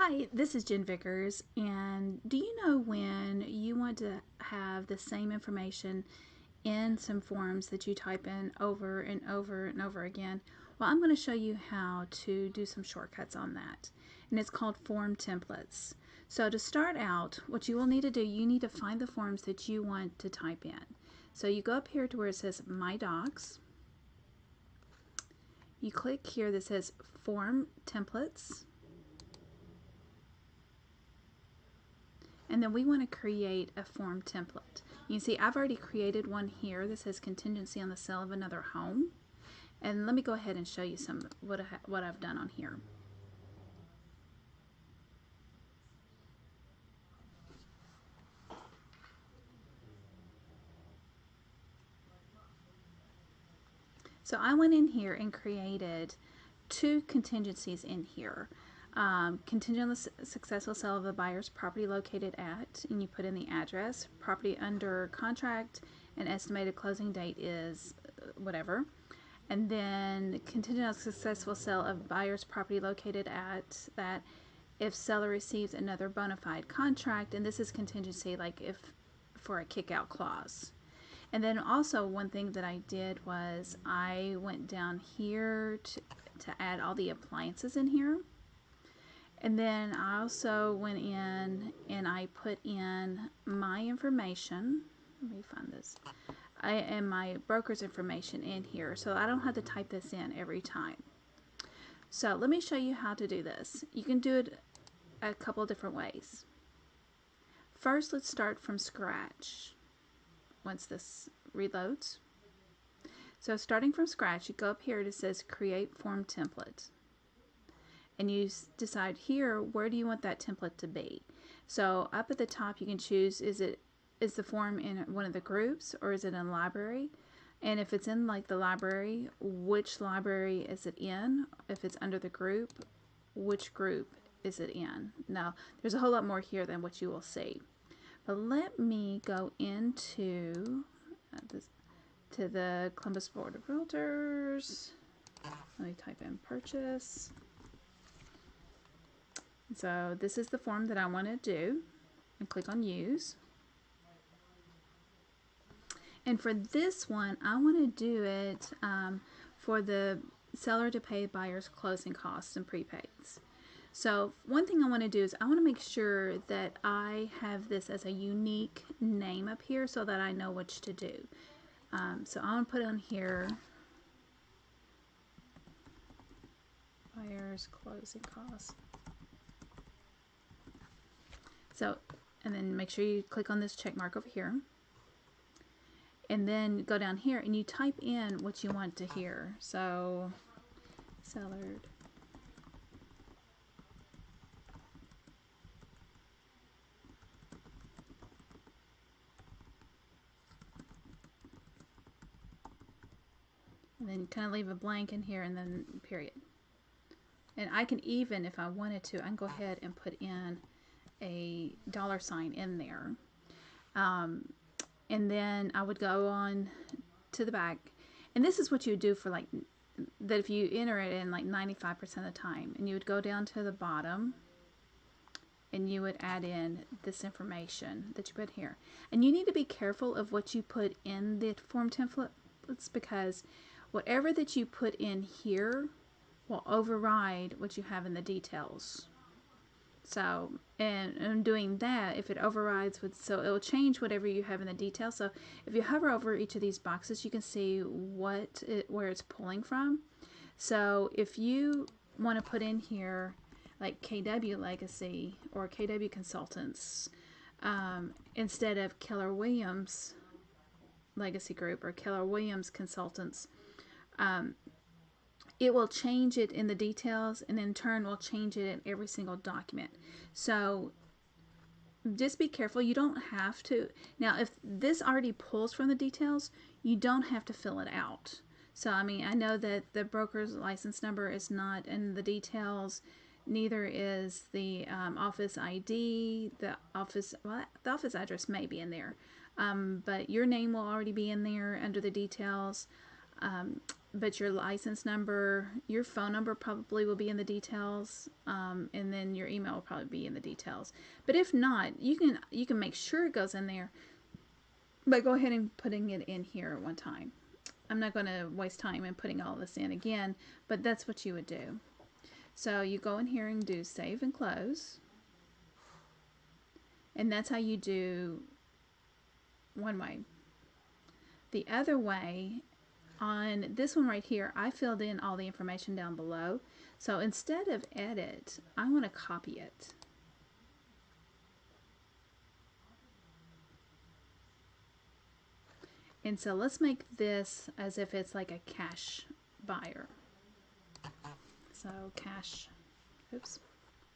Hi, this is Jen Vickers, and do you know when you want to have the same information in some forms that you type in over and over and over again? Well, I'm going to show you how to do some shortcuts on that, and it's called form templates. So to start out, what you will need to do, you need to find the forms that you want to type in. So you go up here to where it says My Docs. You click here that says Form Templates. And then we want to create a form template. You can see I've already created one here that says contingency on the sale of another home. And let me go ahead and show you some what I've done on here. So I went in here and created two contingencies in here. Contingent on the successful sale of a buyer's property located at, and you put in the address, property under contract, and estimated closing date is whatever. And then contingent on successful sale of buyer's property located at that, if seller receives another bona fide contract, and this is contingency like if for a kick out clause. And then also one thing that I did was I went down here to add all the appliances in here. And then I also went in and I put in my information. Let me find this. And my broker's information in here, so I don't have to type this in every time. So let me show you how to do this. You can do it a couple different ways. First, let's start from scratch once this reloads. So starting from scratch, you go up here, it says Create Form Template. And you decide here, where do you want that template to be? So up at the top, you can choose, is the form in one of the groups or is it in library? And if it's in like the library, which library is it in? If it's under the group, which group is it in? Now, there's a whole lot more here than what you will see. But let me go into to the Columbus Board of Realtors. Let me type in purchase. So this is the form that I want to do, and click on use. And for this one, I want to do it for the seller to pay buyer's closing costs and prepaids. So one thing I want to do is I want to make sure that I have this as a unique name up here so that I know what to do. So I'm going to put on here buyer's closing costs. So, and then make sure you click on this check mark over here. And then go down here and you type in what you want to hear. So, seller. And then kind of leave a blank in here and then period. And I can even, if I wanted to, I can go ahead and put in a $sign in there. And then I would go on to the back. And this is what you would do for like, that if you enter it in like 95% of the time. And you would go down to the bottom and you would add in this information that you put here. And you need to be careful of what you put in the form templates because whatever that you put in here will override what you have in the details. So, and doing that, if it overrides with, so it will change whatever you have in the details. So if you hover over each of these boxes, you can see where it's pulling from. So if you want to put in here like KW Legacy or KW Consultants instead of Keller Williams Legacy Group or Keller Williams Consultants, it will change it in the details and in turn will change it in every single document. So just be careful. You don't have to. Now, if this already pulls from the details, you don't have to fill it out. So, I mean, I know that the broker's license number is not in the details. Neither is the office ID. The office address may be in there. But your name will already be in there under the details. but your license number, your phone number probably will be in the details, and then your email will probably be in the details. But if not, you can make sure it goes in there, but go ahead and putting it in here at one time. I'm not going to waste time in putting all this in again, but that's what you would do. So you go in here and do save and close, and that's how you do one way. The other way, on this one right here, I filled in all the information down below. So instead of edit, I want to copy it. And so let's make this as if it's like a cash buyer. So cash, oops,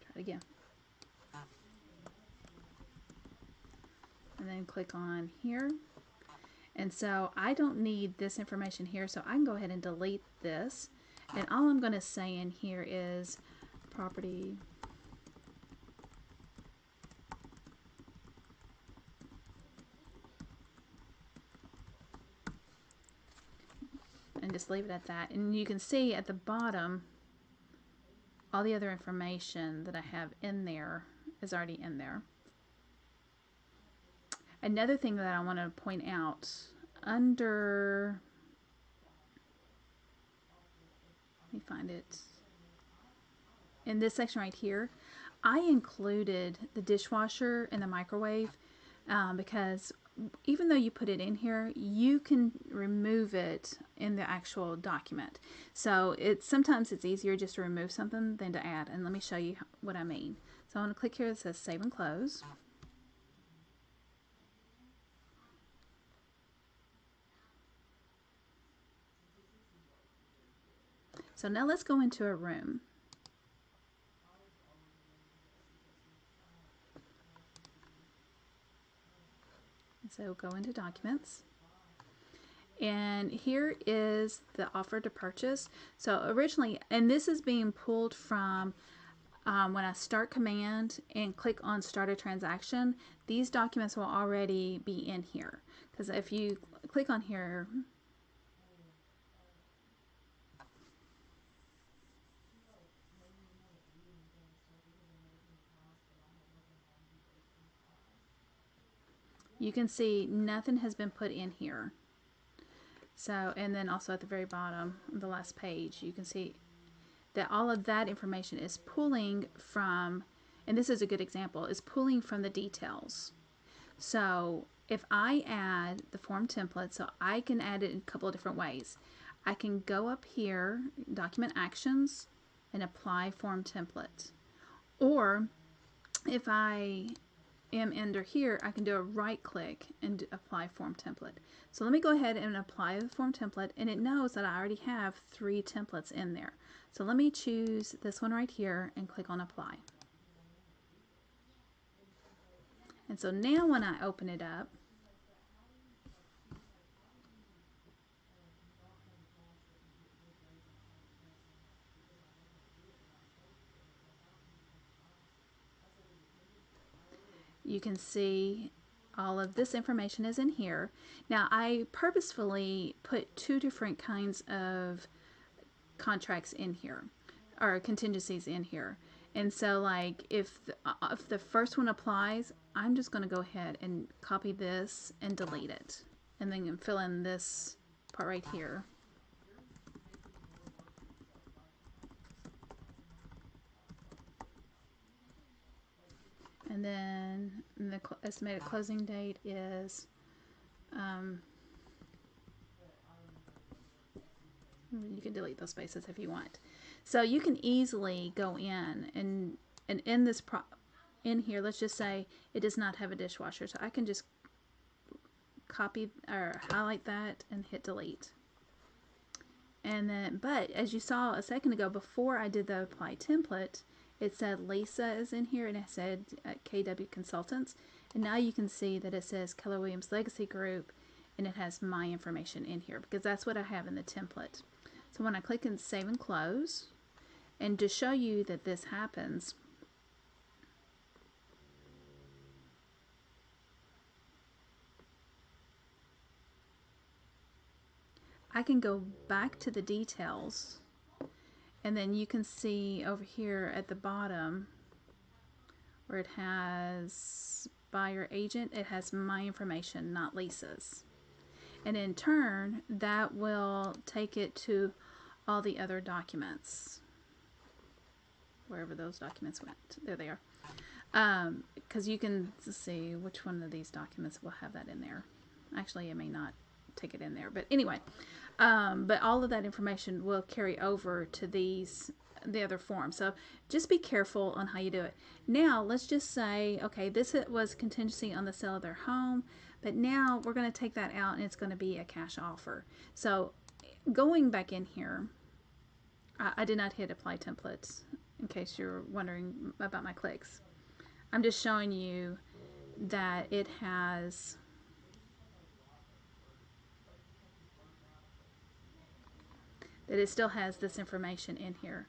try it again. And then click on here. And so I don't need this information here, so I can go ahead and delete this. And all I'm going to say in here is property and just leave it at that. And you can see at the bottom all the other information that I have in there is already in there. Another thing that I want to point out, under, let me find it, in this section right here, I included the dishwasher and the microwave because even though you put it in here, you can remove it in the actual document. So sometimes it's easier just to remove something than to add. And let me show you what I mean. So I'm going to click here that says save and close. So now let's go into a room. So go into documents. And here is the offer to purchase. So originally, and this is being pulled from when I start command and click on start a transaction, these documents will already be in here. Because if you click on here, you can see nothing has been put in here. So, and then also at the very bottom, the last page, you can see that all of that information is pulling from, and this is a good example, is pulling from the details. So if I add the form template, so I can add it in a couple of different ways. I can go up here, document actions, and apply form template. Or if I am under here, I can do a right click and apply form template. So let me go ahead and apply the form template, and it knows that I already have 3 templates in there. So let me choose this one right here and click on apply. And so now when I open it up, you can see all of this information is in here. Now I purposefully put 2 different kinds of contracts in here, or contingencies in here. And so like if the first one applies, I'm just going to go ahead and copy this and delete it. And then fill in this part right here. And then the estimated closing date is you can delete those spaces if you want. So you can easily go in and in this in here, let's just say it does not have a dishwasher. So I can just copy or highlight that and hit delete. And then, but as you saw a second ago, before I did the apply template, it said Lisa is in here and it said KW Consultants. And now you can see that it says Keller Williams Legacy Group and it has my information in here because that's what I have in the template. So when I click and save and close, and to show you that this happens, I can go back to the details, and then you can see over here at the bottom where it has buyer agent, it has my information, not Lisa's. And in turn, that will take it to all the other documents, wherever those documents went. There they are. Because you can see which one of these documents will have that in there. Actually, it may not take it in there, but anyway, but all of that information will carry over to the other forms. So just be careful on how you do it. Now let's just say, okay, this was contingency on the sale of their home, but now we're going to take that out and it's going to be a cash offer. So going back in here, I did not hit apply templates in case you're wondering about my clicks. I'm just showing you that it has it still has this information in here.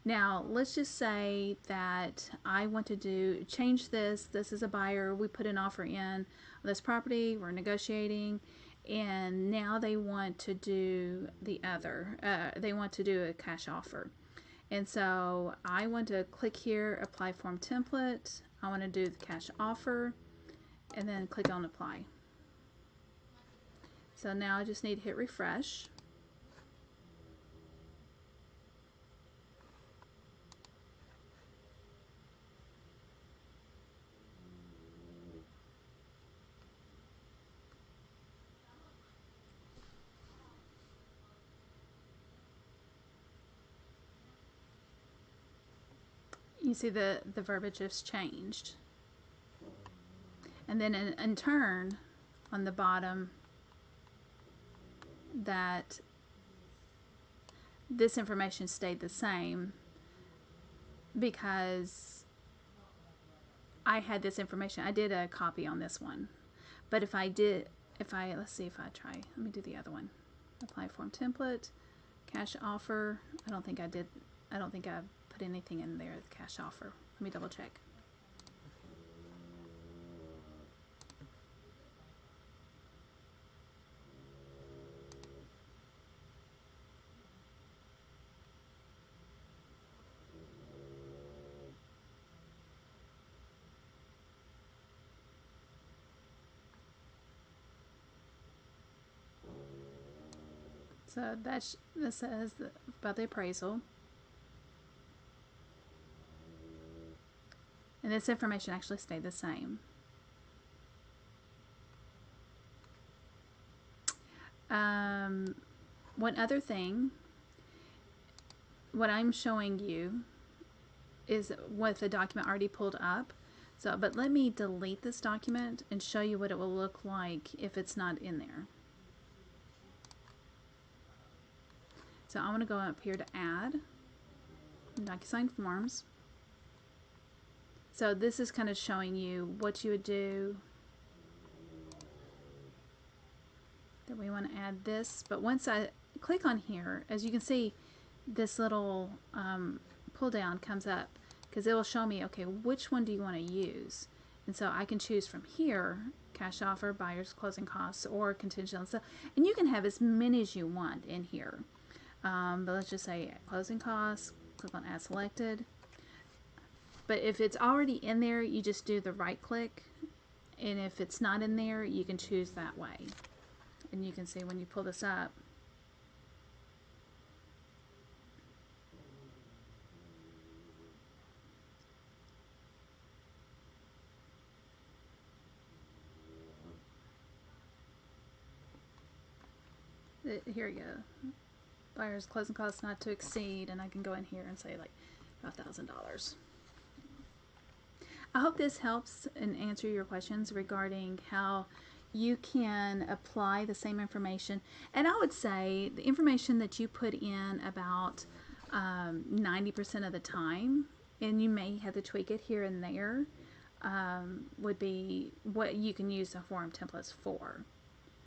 Now let's just say that I want to change this. This is a buyer. We put an offer in on this property. We're negotiating, and now they want to do the other. They want to do a cash offer, and so I want to click here, apply form template. I want to do the cash offer, and then click on apply. So now I just need to hit refresh. You see the verbiage has changed. And then in turn, on the bottom, that this information stayed the same because I had this information. I did a copy on this one. But let's see if I try. Let me do the other one. Apply form template, cash offer. I don't think I put anything in there, the cash offer. Let me double check. So this says about the appraisal. And this information actually stayed the same. One other thing, what I'm showing you is with the document already pulled up. So, but let me delete this document and show you what it will look like if it's not in there. So I'm going to go up here to add Docusign Forms. So this is kind of showing you what you would do. That we want to add this, but once I click on here, as you can see, this little pull down comes up because it will show me, okay, which one do you want to use? And so I can choose from here, cash offer, buyer's closing costs, or contingent on sale. And you can have as many as you want in here. But let's just say closing costs, click on add selected. But if it's already in there, you just do the right click. And if it's not in there, you can choose that way. And you can see when you pull this up, here you go. Buyer's closing costs not to exceed, and I can go in here and say like $5,000. I hope this helps and answer your questions regarding how you can apply the same information. And I would say the information that you put in about 90% of the time, and you may have to tweak it here and there, would be what you can use the form templates for.